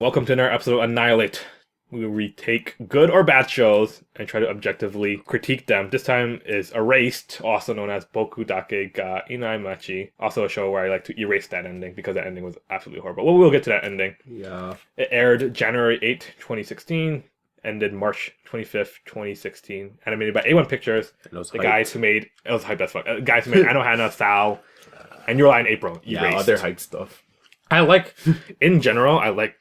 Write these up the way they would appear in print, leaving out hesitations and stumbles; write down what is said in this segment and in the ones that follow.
Welcome to another episode of Annihilate. We retake good or bad shows and try to objectively critique them. This time is Erased, also known as Boku Dake ga Inaimachi. Also a show where I like to erase that ending because that ending was absolutely horrible. Well, we'll get to that ending. Yeah. It aired January 8th, 2016, ended March 25th, 2016. Animated by A1 Pictures. The guys who made... It was hyped as fuck. Guys who made Anohana, Sao, and Your Lie in April. Erased. Yeah, other hype stuff. In general, I like...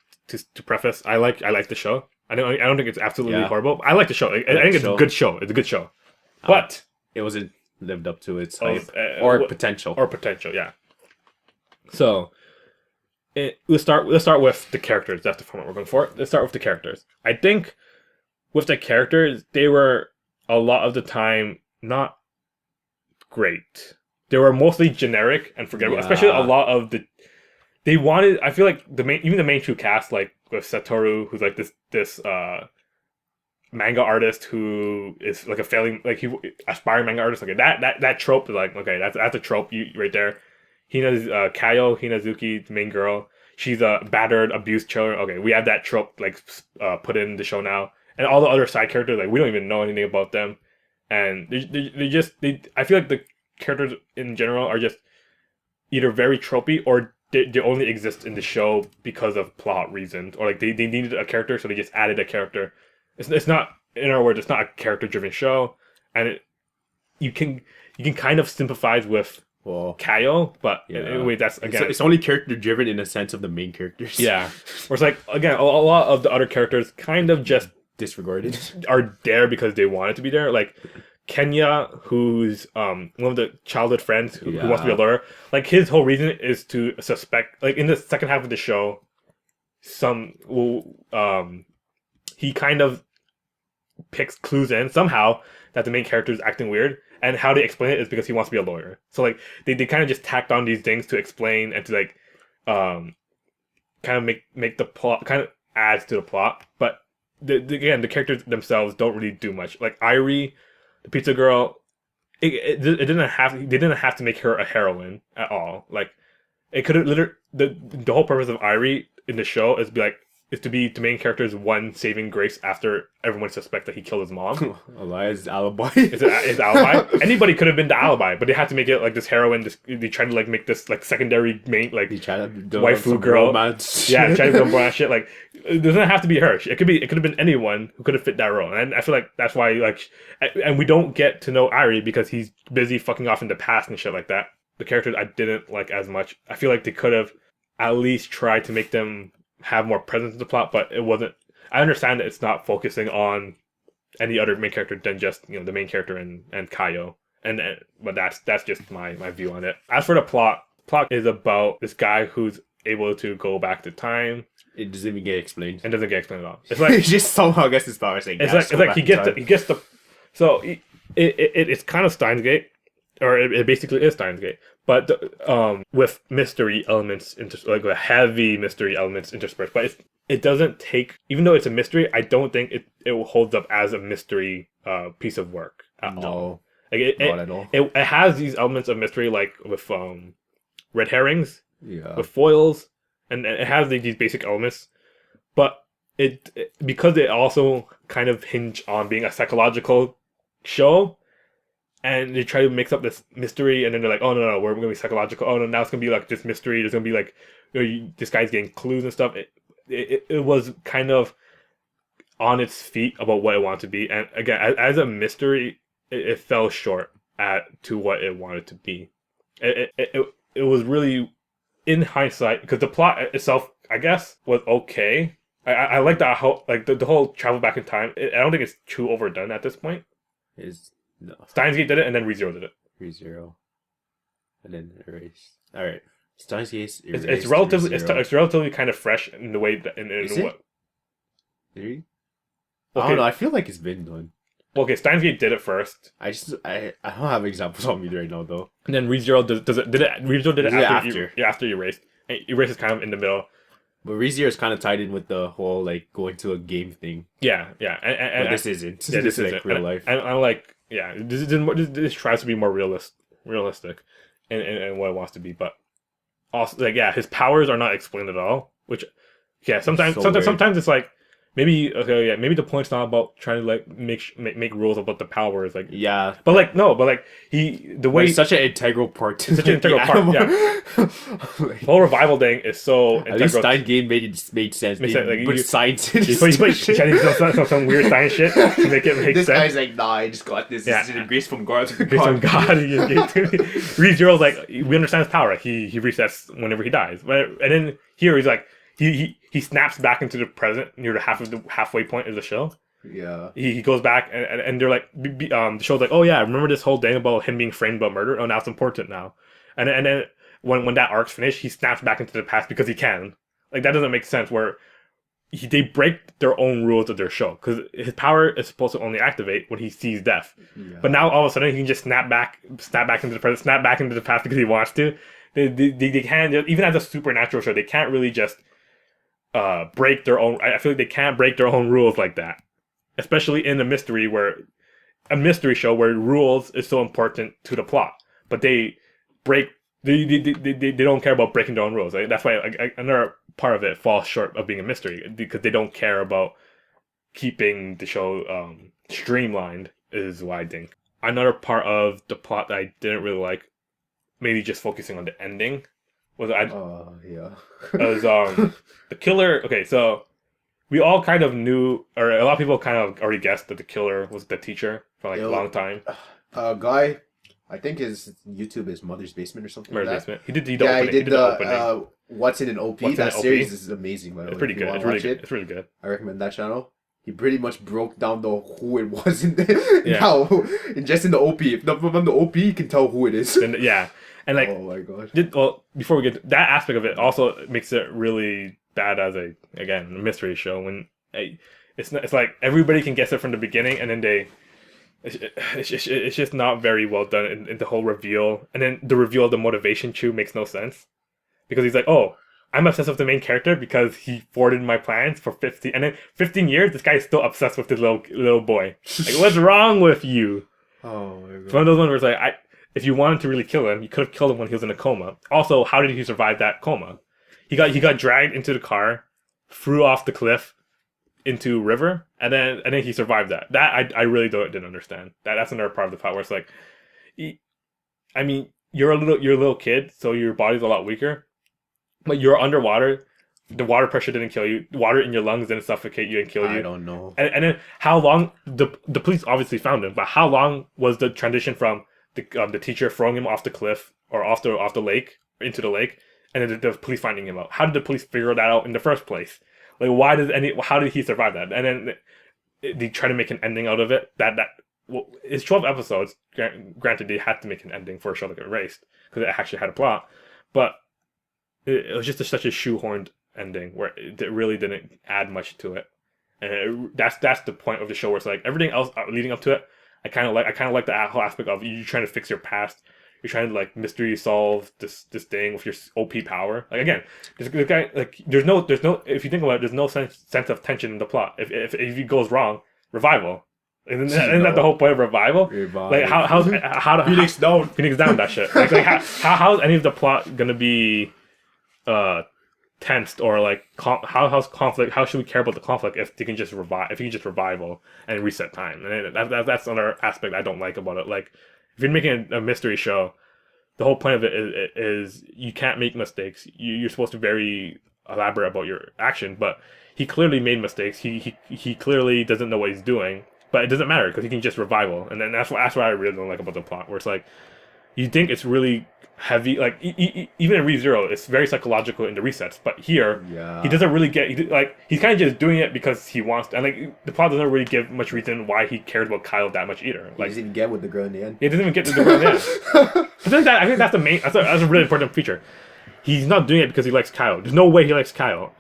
To preface, I like the show. I don't think it's absolutely horrible. I like the show. I think it's a good show. It's a good show, but it wasn't lived up to its hype or potential. Yeah. So, let's start with the characters. That's the format we're going for. Let's start with the characters. I think with the characters, they were a lot of the time not great. They were mostly generic and forgettable. Yeah. Especially a lot of the. They wanted. I feel like the main two cast, like with Satoru, who's like this manga artist who is like a failing, like he aspiring manga artist. Like that trope is like, okay, that's a trope right there. Kayo Hinazuki, the main girl, she's a battered, abused children. Okay, we have that trope like put in the show now, and all the other side characters, like we don't even know anything about them, and they I feel like the characters in general are just either very tropey or they only exist in the show because of plot reasons, or like they needed a character, so they just added a character. It's not, in other words, it's not a character driven show, and you can kind of sympathize with Kayo, but anyway, that's again it's only character driven in the sense of the main characters. Yeah, where it's like again a lot of the other characters kind of just disregarded are there because they wanted to be there, like Kenya, who's one of the childhood friends who wants to be a lawyer. Like his whole reason is to suspect. Like in the second half of the show, he kind of picks clues in somehow that the main character is acting weird, and how they explain it is because he wants to be a lawyer. So like they kind of just tacked on these things to explain and to like kind of make the plot kind of adds to the plot. But again, the characters themselves don't really do much. Like Irie, the pizza girl, it didn't have. They didn't have to make her a heroine at all. Like it could have literally the whole purpose of Irie in the show is to be the main character's one saving grace after everyone suspects that he killed his mom. Elias' alibi. His alibi. Anybody could have been the alibi, but they had to make it like this heroine. They tried to like make this like secondary main like waifu girl. Romance. Yeah, trying to do romance shit. Like it doesn't have to be her. It could have been anyone who could have fit that role. And I feel like that's why and we don't get to know Irie because he's busy fucking off in the past and shit like that. The characters I didn't like as much. I feel like they could have at least tried to make them have more presence in the plot, but it wasn't. I understand that it's not focusing on any other main character than just the main character and Kayo, but that's just my view on it. As for the plot is about this guy who's able to go back to time. It doesn't even get explained. It doesn't get explained at all. It's like he just somehow gets his power saying. It's like he gets the. So it's kind of Steins Gate, or it basically is Steins Gate. But with mystery elements, like with heavy mystery elements interspersed. But it doesn't take, even though it's a mystery, I don't think it holds up as a mystery piece of work at all. Like not at all. It has these elements of mystery, like with red herrings, with foils, and it has these basic elements. But because it also kind of hinge on being a psychological show. And they try to mix up this mystery, and then they're like, "Oh no, we're gonna be psychological. Oh no, now it's gonna be like this mystery. There's gonna be like, this guy's getting clues and stuff." It was kind of on its feet about what it wanted to be, and again, as a mystery, it fell short to what it wanted to be. It was really, in hindsight, because the plot itself, I guess, was okay. I like that whole the whole travel back in time. I don't think it's too overdone at this point. No. Steins Gate did it, and then ReZero did it. ReZero, and then Erased. All right, Steins Gate. It's relatively kind of fresh in the way that in what. Okay. I don't know. I feel like it's been done. Okay, Steins Gate did it first. I don't have examples on me right now though. And then ReZero did it. ReZero did it after Erased. And Erased is kind of in the middle. But ReZero is kind of tied in with the whole like going to a game thing. Yeah, and this isn't. Yeah, this is like real life. And I'm like. Yeah, this tries to be more realistic, in what it wants to be, but also his powers are not explained at all, which Yeah, sometimes So weird. sometimes it's like maybe maybe the point's not about trying to like make rules about the powers like Yeah. but like no but like the But way it's such an integral part to It's such an the integral part, animal. the whole revival thing is so At least integral. Stein made sense. Makes sense, They like, put you- science in You put stupid Chinese some weird science shit to make it make This sense. guy's like, nah, I just got this. Yeah. This is a grace from God. Based on God, he just gave to me. ReZero's like we understand his power. He resets whenever he dies. And then here he's like he snaps back into the present near the halfway point of the show. Yeah. He goes back and they're like the show's like, oh yeah, remember this whole thing about him being framed about murder? Oh, now it's important now. And then when that arc's finished, he snaps back into the past because he can. Like that doesn't make sense. Where they break their own rules of their show because his power is supposed to only activate when he sees death. Yeah. But now all of a sudden he can just snap back into the present, snap back into the past because he wants to. They can't, even as a supernatural show, they can't really just break their own. I feel like they can't break their own rules like that, especially in a mystery show where rules is so important to the plot. But they break. They don't care about breaking their own rules. Like, that's why another part of it falls short of being a mystery because they don't care about keeping the show streamlined. Is why I think another part of the plot that I didn't really like, maybe just focusing on the ending, was Yeah. the killer. Okay, so we all kind of knew, or a lot of people kind of already guessed that the killer was the teacher for like a long time. Guy, I think his YouTube is Mother's Basement or something Murder like that. Basement. He did Yeah, he did the opening. What's in an OP. What's in That an OP? series is amazing, by the way. It's pretty If you good. wanna It's really watch good. it, It's really good. I recommend that channel. He pretty much broke down who it was in there. Yeah. How, and just in the OP. If not from the OP, you can tell who it is. And yeah, and like Oh my god. before we get that aspect of it, also makes it really bad as a mystery show when it's like everybody can guess it from the beginning, and then it's just not very well done in the whole reveal, and then the reveal of the motivation too makes no sense because he's like, oh, I'm obsessed with the main character because he thwarted my plans for 15 and then 15 years this guy is still obsessed with this little boy. Like, what's wrong with you? Oh my god. It's one of those ones where it's like, if you wanted to really kill him, you could have killed him when he was in a coma. Also, how did he survive that coma? He got dragged into the car, flew off the cliff into river, and then he survived that. That I really didn't understand. That's another part of the plot where it's like, I mean, you're a little kid, so your body's a lot weaker, but you're underwater. The water pressure didn't kill you. The water in your lungs didn't suffocate you and kill you. I don't know. And then how long the police obviously found him, but how long was the transition from the teacher throwing him off the cliff or off the lake into the lake, and then the police finding him out? How did the police figure that out in the first place? Like, how did he survive that? And then they try to make an ending out of it. It's 12 episodes. Granted, they had to make an ending for a show that got erased because it actually had a plot, but it was just such a shoehorned ending where it really didn't add much to it. And that's the point of the show where it's like everything else leading up to it. I kind of like the whole aspect of you trying to fix your past. You're trying to like mystery solve this thing with your OP power. Like again, this guy, like there's no if you think about it, there's no sense of tension in the plot. If it goes wrong, revival. Isn't that the whole point of revival? Like how Phoenix down. Phoenix down that shit. Like how's any of the plot gonna be tensed or like how's conflict? How should we care about the conflict if you can just revival and reset time? And that's another aspect I don't like about it. Like if you're making a mystery show, the whole point of it is you can't make mistakes. You're supposed to be very elaborate about your action, but he clearly made mistakes. He clearly doesn't know what he's doing, but it doesn't matter because he can just revival. And then that's what I really don't like about the plot, where it's like you think it's really heavy, like even in ReZero, it's very psychological in the resets. But here, he doesn't really get. He's kind of just doing it because he wants to, and like the plot doesn't really give much reason why he cared about Kyle that much either. He doesn't even get with the girl in the end. He doesn't even get to the girl in the end. But I think that's the main. That's a really important feature. He's not doing it because he likes Kyle. There's no way he likes Kyle,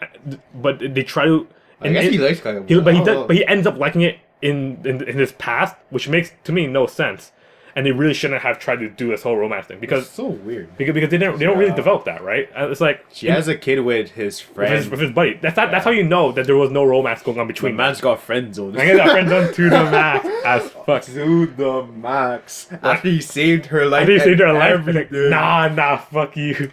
but they try to. I guess he likes Kyle. But he ends up liking it in his past, which makes to me no sense. And they really shouldn't have tried to do this whole romance thing because it's so weird. Because they don't really develop that, right? It's like She has a kid with his friend. with his buddy. That's how you know that there was no romance going on between The man's got friend zone. them. I got friends on to the max as fuck. To the max. After he saved her life. I think they saved her life. everything. Like, nah, fuck you.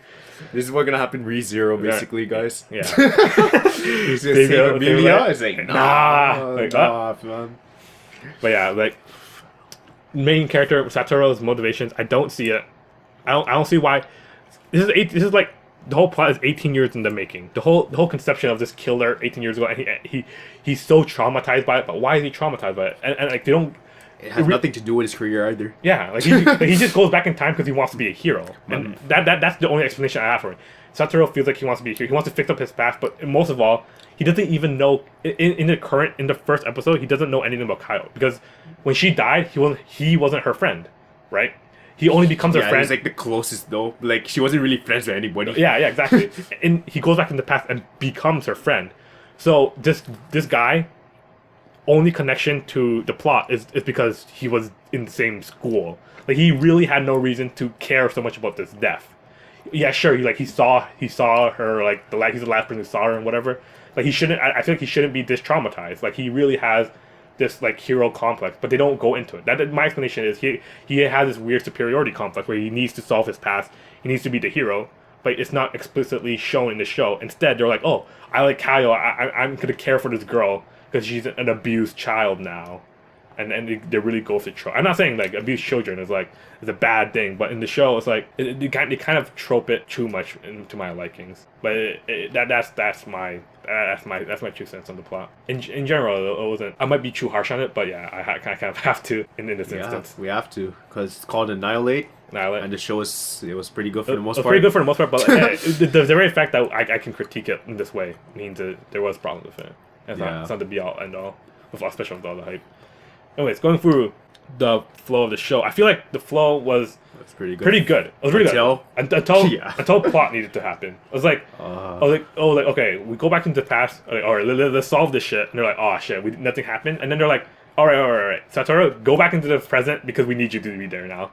This is what's gonna happen. ReZero, basically, guys. Yeah. He's gonna save Amelia. It's like Nah. Like, nah, man. But yeah, like main character Satoru's motivations, I don't see it. I don't see why. This is like the whole plot is 18 years in the making. The whole conception of this killer 18 years ago, and he's so traumatized by it. But why is he traumatized by it? And like they don't. It has nothing to do with his career either. Yeah, like he just goes back in time because he wants to be a hero, and that's the only explanation I have for it. Satoru feels like he wants to be a hero. He wants to fix up his past, but most of all, he doesn't even know in the first episode. He doesn't know anything about Kyle because when she died, he wasn't her friend, right? He only becomes her friend. He was like the closest though. Like she wasn't really friends with anybody. Yeah, exactly. And he goes back in the past and becomes her friend. So this guy, only connection to the plot is because he was in the same school. Like he really had no reason to care so much about this death. Yeah, sure. He saw her like he's the last person who saw her and whatever. Like he shouldn't. I feel like he shouldn't be this traumatized. Like he really has this like hero complex, but they don't go into it. That my explanation is he has this weird superiority complex where he needs to solve his past. He needs to be the hero, but it's not explicitly shown in the show. Instead, they're like, oh, I like Kaio. I'm gonna care for this girl because she's an abused child now, and they really go for trope. I'm not saying like abused children is a bad thing, but in the show it's like they kind of trope it too much into my likings. But that's my 2 cents on the plot. In general, it wasn't. I might be too harsh on it, but yeah, I kind of have to in this instance. We have to because it's called Annihilate. And the show was pretty good for the most part. Pretty good for the most part, but the very fact that I can critique it in this way means that there was problems with it. It's not the be all end all, especially with all the hype. Anyways, going through the flow of the show, I feel like the flow was pretty good. It was pretty good until plot needed to happen. I was like, okay, we go back into the past, or let's solve this shit. And they're like, oh shit, nothing happened. And then they're like, all right, Satoru, go back into the present because we need you to be there now.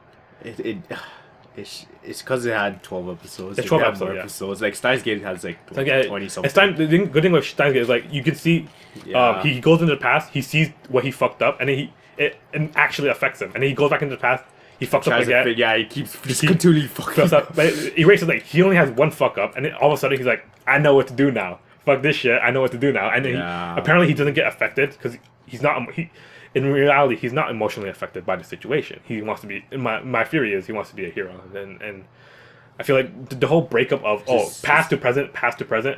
It's because it had 12 episodes. It's 12 episodes. Like Steins Gate has like 20 something. The good thing with Steins Gate is like you can see, he goes into the past, he sees what he fucked up, and then it actually affects him, and then he goes back into the past, he fucks up again. He keeps continually fucking up. But erases like he only has one fuck up, and then all of a sudden he's like, I know what to do now. Fuck this shit. I know what to do now. And then apparently he doesn't get affected because he's not. In reality, he's not emotionally affected by the situation. He wants to be. My theory is he wants to be a hero, and I feel like the whole breakup of past to present,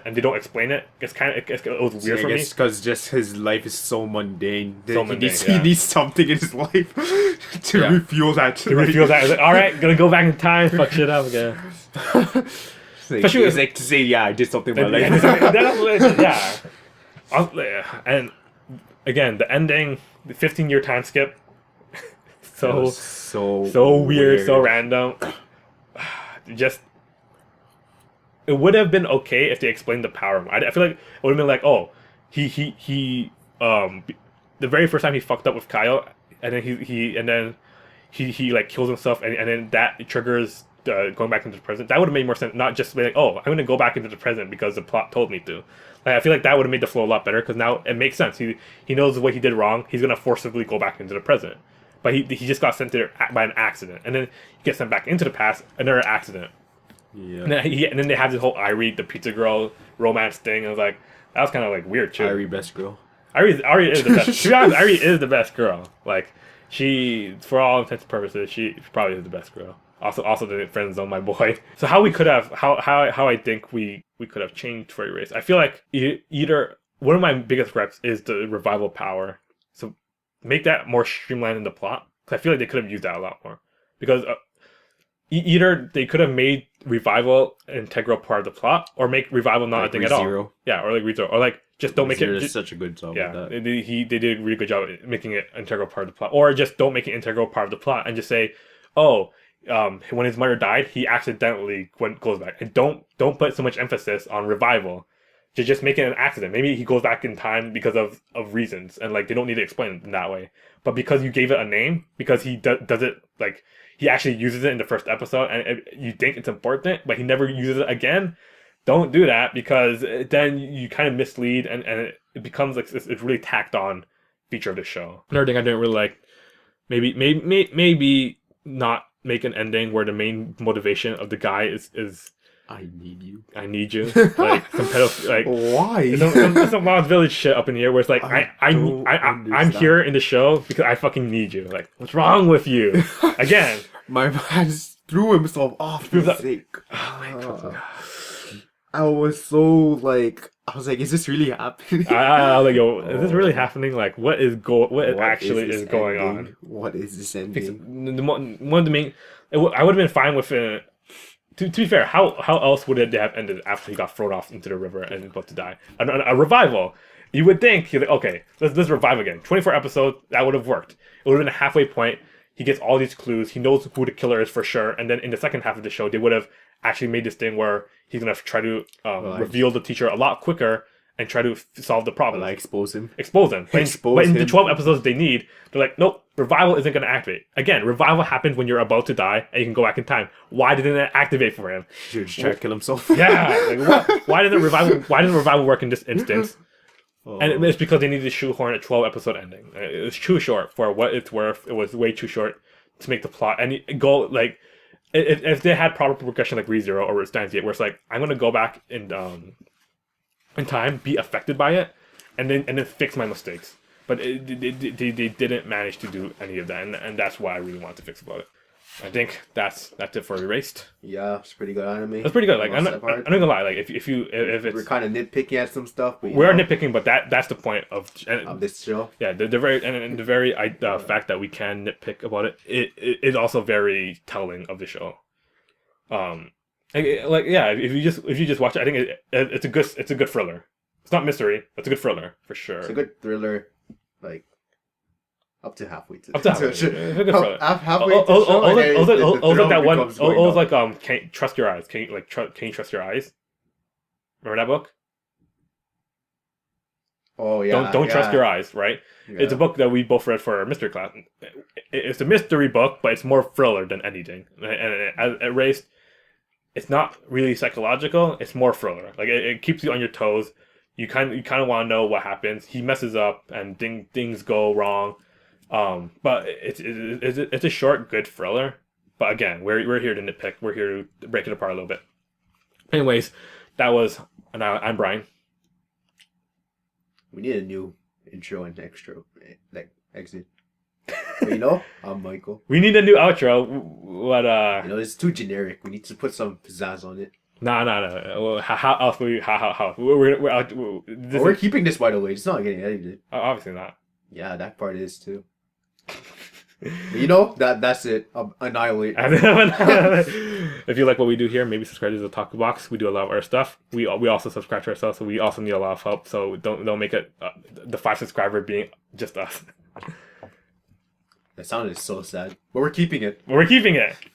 and they don't explain it. It was weird for me. Because just his life is so mundane. He needs something in his life to refuel that. To refuel that. It's like, all right, gonna go back in time, fuck shit up again. Especially it's like to say, I did something with my life. And again, the ending, the 15-year time skip, so weird, so random. Just, it would have been okay if they explained the power. I feel like it would have been like, oh, he the very first time he fucked up with Kyle, and then he like kills himself, and then that triggers going back into the present. That would have made more sense. Not just be like, oh, I'm gonna go back into the present because the plot told me to. Like, I feel like that would have made the flow a lot better because now it makes sense. He knows what he did wrong. He's gonna forcibly go back into the present. But he just got sent there by an accident, and then he gets sent back into the past, another accident. Yeah. And then they have this whole Irie, the pizza girl romance thing. And I was like, that was kind of like weird too. Irie, best girl. Irie is the best. To be honest, Irie is the best girl. Like she, for all intents and purposes, she probably is the best girl. Also the friend zone, my boy. So how I think we could have changed for Erase. I feel like either one of my biggest gripes is the revival power. So make that more streamlined in the plot. Because I feel like they could have used that a lot more. Because either they could have made revival an integral part of the plot, or make revival not a thing at all. Yeah, or like ReZero, or like just don't make it. Did such a good job. Yeah, with that. They did a really good job at making it an integral part of the plot, or just don't make it an integral part of the plot and just say, oh, when his mother died, he accidentally goes back, and don't put so much emphasis on revival. Just make it an accident. Maybe he goes back in time because of reasons, and like they don't need to explain it in that way. But because you gave it a name, because he does it, like he actually uses it in the first episode, and you think it's important, but he never uses it again. Don't do that, because then you kind of mislead, and it becomes like it's really tacked on feature of the show. Another thing I didn't really like, maybe not make an ending where the main motivation of the guy is I need you. I need you. Like some like Why? some Lost Village shit up in here where it's like I'm understand. here in the show because I fucking need you. Like, what's wrong with you? Again, My man just threw himself off for that- sake. oh my God. I was so like, I was like, is this really happening? I was like, yo, is this really happening? Like, what actually this is going ending? on? What is this ending? One of the main, I would have been fine with it. To be fair, how else would it have ended after he got thrown off into the river and about to die? A revival. You would think, you're like, okay, let's revive again. 24 episodes, that would have worked. It would have been a halfway point. He gets all these clues. He knows who the killer is for sure. And then in the second half of the show, they would have actually made this thing where he's going to try to reveal the teacher a lot quicker and try to solve the problem. Like, expose him. Expose him. But Expose in the him. 12 episodes they need, they're like, nope, revival isn't going to activate. Again, revival happens when you're about to die and you can go back in time. Why didn't it activate for him? He was trying to kill himself. Yeah. Like, why didn't revival work in this instance? And it's because they needed to shoehorn a 12 episode ending. It was too short for what it's worth. It was way too short to make the plot. And go, like, if they had proper progression like ReZero or Steins Gate, where it's like, I'm going to go back in time, be affected by it, and then fix my mistakes. But they didn't manage to do any of that, and that's why I really want to fix about it. I think that's it for Erased. Yeah, it's pretty good anime. It's pretty good. Like, I'm not part. gonna lie. Like, if it's We're kind of nitpicking at some stuff, but we are nitpicking, but that's the point of this show. Yeah, the very and the very fact that we can nitpick about it is also very telling of the show. If you just watch it, I think it's a good thriller. It's not mystery. It's a good thriller for sure. It's a good thriller, like up to halfway to. Up to halfway. It's a good thriller. Halfway to the show, that one. becomes going Was up. like can't trust your eyes. Can you trust your eyes? Remember that book? Oh yeah. Don't trust your eyes. Right. Yeah. It's a book that we both read for our mystery class. It's a mystery book, but it's more thriller than anything. And as Erased, it's not really psychological. It's more thriller. Like it keeps you on your toes. You kind of want to know what happens. He messes up and things go wrong. But it's a short, good thriller. But again, we're here to nitpick. We're here to break it apart a little bit. Anyways, that was. And I'm Brian. We need a new intro and extra, like exit. But I'm Michael. We need a new outro. What It's too generic. We need to put some pizzazz on it. No. How else will you? How? We're Keeping this, by the way. It's not getting edited. Obviously not. Yeah, that part is too. But that's it. Annihilate. If you like what we do here, maybe subscribe to the Otaku Box. We do a lot of our stuff. We also subscribe to ourselves, so we also need a lot of help. So don't make it the 5 subscriber being just us. That sounded so sad, but we're keeping it. We're keeping it.